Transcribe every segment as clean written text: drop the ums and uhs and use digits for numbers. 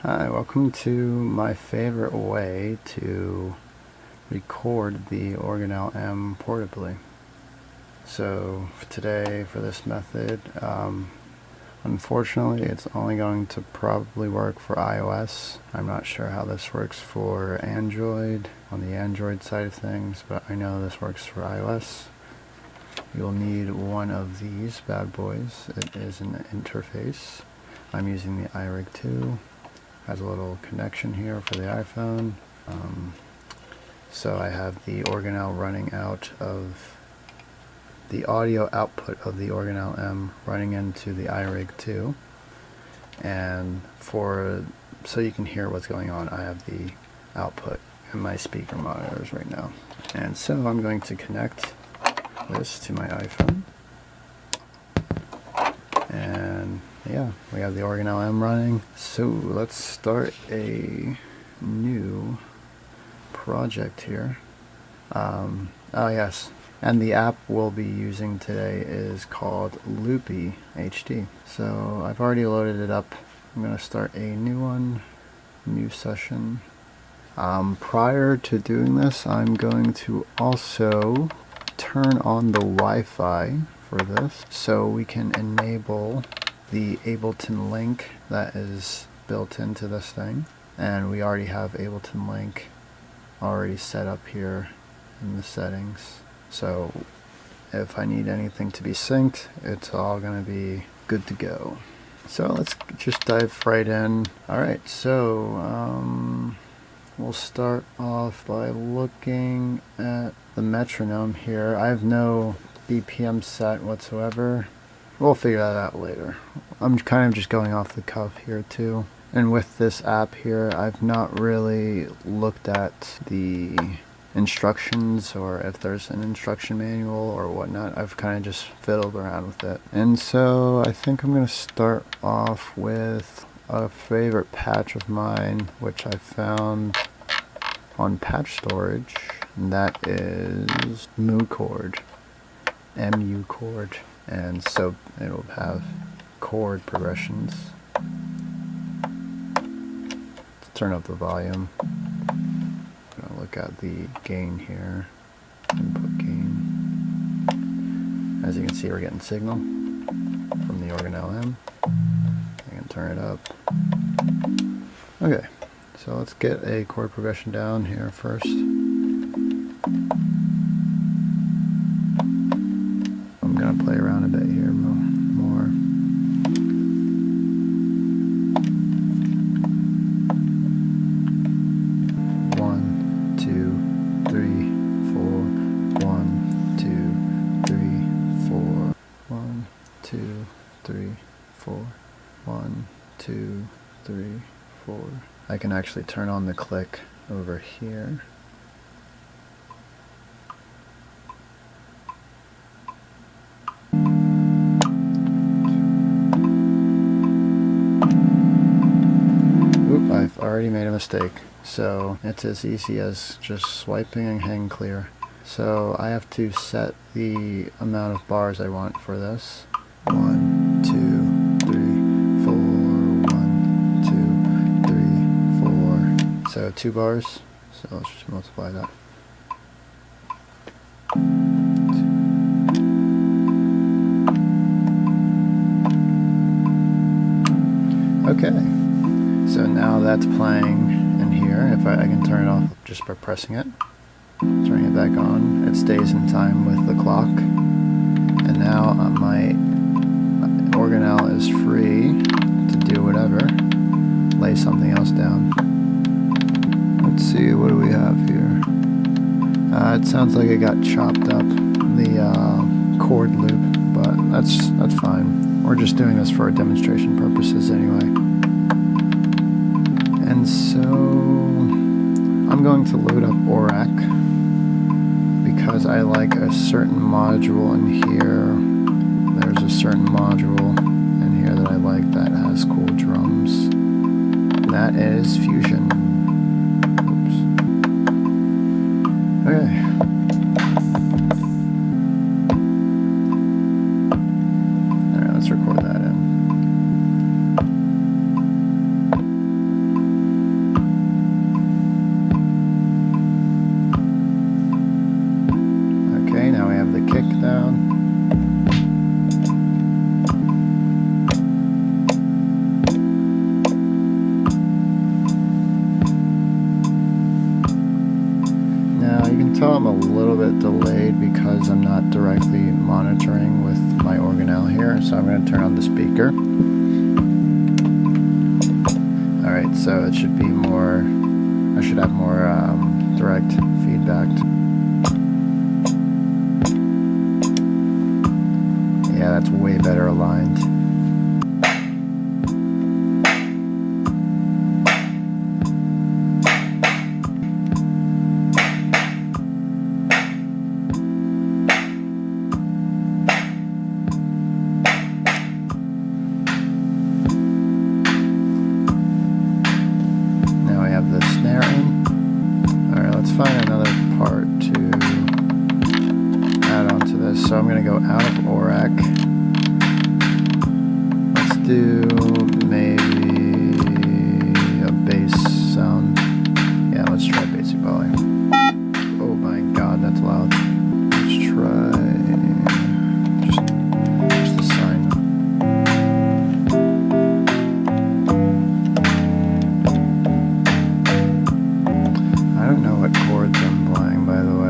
Hi, welcome to my favorite way to record the Organelle M portably. So today for this method, unfortunately it's only going to probably work for iOS. I'm not sure how this works for Android, on the Android side of things, but I know this works for iOS. You'll need one of these bad boys. It is an interface. I'm using the iRig2. Has a little connection here for the iPhone. So I have the Organelle running out of the audio output of the Organelle M running into the iRig2, and so you can hear what's going on, I have the output in my speaker monitors right now. And so I'm going to connect this to my iPhone, and yeah, we have the Organelle M running. So let's start a new project here. Oh yes, and the app we'll be using today is called LoopyHD. So I've already loaded it up. I'm going to start a new one, new session. Prior to doing this, I'm going to also turn on the Wi-Fi for this so we can enable the Ableton link that is built into this thing. And we already have Ableton link already set up here in the settings. So if I need anything to be synced, it's all going to be good to go. So let's just dive right in. Alright, so we'll start off by looking at the metronome here. I have no BPM set whatsoever. We'll figure that out later. I'm kind of just going off the cuff here too. And with this app here, I've not really looked at the instructions or if there's an instruction manual or whatnot. I've kind of just fiddled around with it. And so I think I'm going to start off with a favorite patch of mine, which I found on patch storage, and that is chord, MU chord. And so it will have chord progressions. Let's turn up the volume. I'm going to look at the gain here. Input gain. As you can see, we're getting signal from the Organelle M. I can turn it up. Okay, so let's get a chord progression down here first. I'm going to play around a bit here more. 1, 2, 3, 4. 1, 2, 3, 4. 1, 2, 3, 4. 1, 2, 3, 4. I can actually turn on the click over here. Oop, I've already made a mistake. So it's as easy as just swiping and hang clear. So I have to set the amount of bars I want for this. 1, 2, 3, 4. 1, 2, 3, 4. So 2 bars. So let's just multiply that. Okay. So now that's playing in here. If I can turn it off just by pressing it. Turning it back on, it stays in time with the clock. And now my Organelle is free to do whatever. Lay something else down. Let's see, what do we have here? It sounds like it got chopped up, the chord loop, but that's fine. We're just doing this for demonstration purposes anyway. And so I'm going to load up Orac because I like a certain module in here. There's a certain module in here that I like that has cool drums. And that is Fusion. Oops. Okay. Alright, let's record that in. I'm a little bit delayed because I'm not directly monitoring with my Organelle here, so I'm going to turn on the speaker. Alright, so it should be more, I should have more direct feedback. Yeah, that's way better aligned. Find another part to add on to this. So I'm going to go out of ORAC. Let's do maybe a bass sound. Yeah, let's try basic volume. Oh my god, that's loud. Let's try just the sine. I don't know what chords I'm playing, by the way.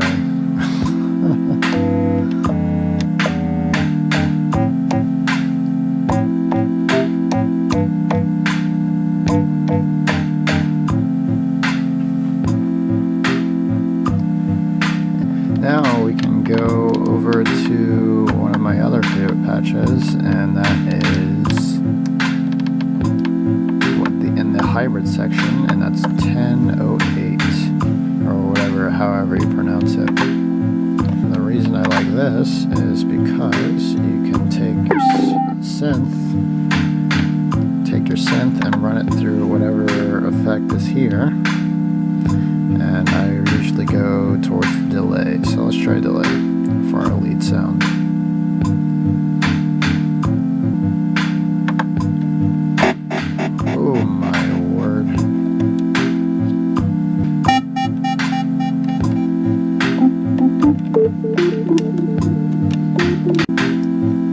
Now we can go over to one of my other favorite patches, and that is in the hybrid section, and that's 1008. Or whatever, however you pronounce it. And the reason I like this is because you can take your synth and run it through whatever effect is here. And I usually go towards delay, so let's try delay for our lead sound. Oh my word.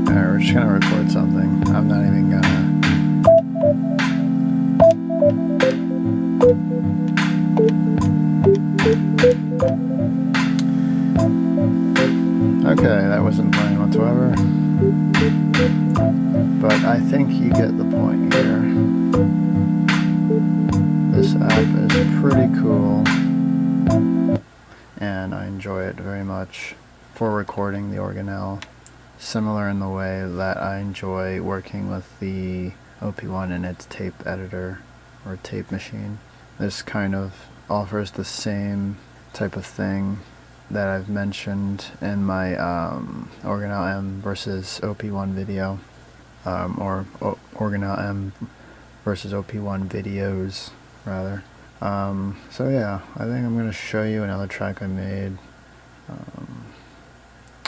Alright, we're just gonna record something. I'm not even gonna... Okay, that wasn't playing whatsoever. But I think you get the point here. This app is pretty cool, and I enjoy it very much for recording the Organelle. Similar in the way that I enjoy working with the OP1 and its tape editor or tape machine. This kind of offers the same type of thing that I've mentioned in my Organelle M versus OP1 video, or Organelle M versus OP1 videos, rather. So yeah, I think I'm going to show you another track I made.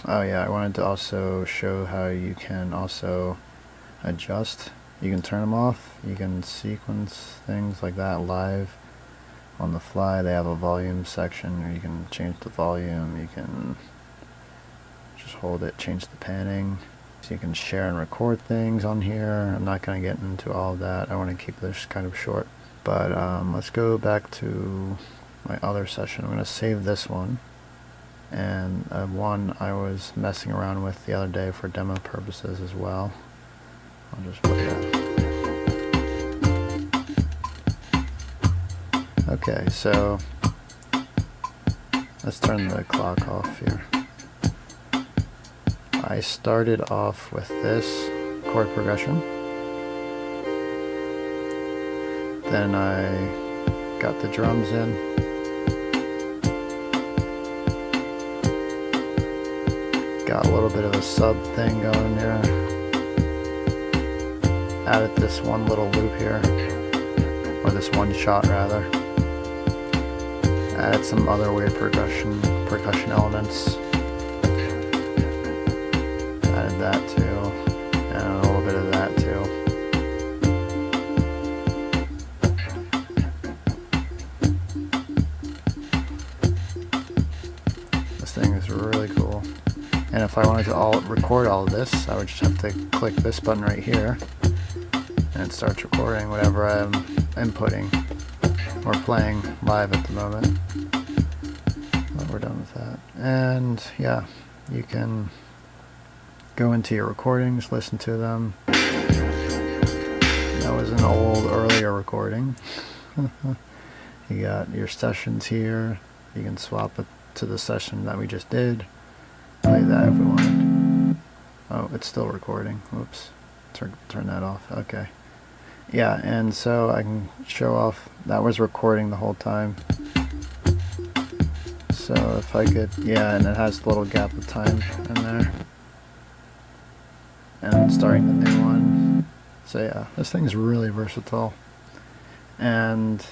Oh yeah, I wanted to also show how you can also adjust. You can turn them off, you can sequence things like that live on the fly. They have a volume section where you can change the volume, you can just hold it, change the panning. So you can share and record things on here. I'm not going to get into all of that, I want to keep this kind of short. But let's go back to my other session. I'm going to save this one. And one I was messing around with the other day for demo purposes as well. I'll just play that. Okay, so let's turn the clock off here. I started off with this chord progression. Then I got the drums in. Got a little bit of a sub thing going here. Added this one little loop here, or this one shot rather. Added some other weird percussion elements. Added that too, and a little bit of that too. This thing is really cool. And if I wanted to record all of this, I would just have to click this button right here, and it starts recording whatever I'm inputting or playing live at the moment. we're done with that. And yeah, you can go into your recordings, listen to them. That was an old, earlier recording. You got your sessions here. You can swap it to the session that we just did. Play that if we wanted. Oh, it's still recording. Whoops. Turn that off. Okay. Yeah, and so I can show off. That was recording the whole time. So if I could, yeah, and it has a little gap of time in there. And starting the new one. So yeah, this thing's really versatile. And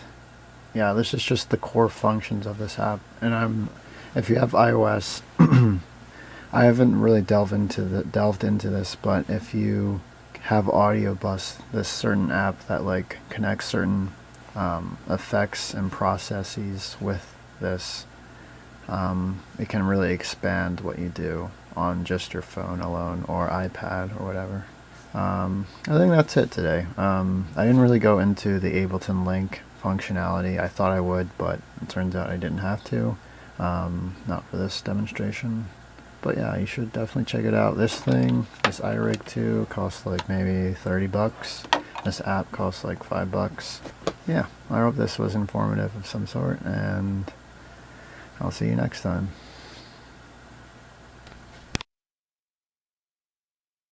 yeah, this is just the core functions of this app. And if you have iOS, I haven't really delved into this, but if you have Audio Bus, this certain app that like connects certain effects and processes with this, it can really expand what you do on just your phone alone or iPad or whatever. I think that's it today. I didn't really go into the Ableton Link functionality. I thought I would, but it turns out I didn't have to. Not for this demonstration. But yeah, you should definitely check it out. This thing, this iRig2 costs like maybe 30 bucks. This app costs like 5 bucks. Yeah, I hope this was informative of some sort, and I'll see you next time.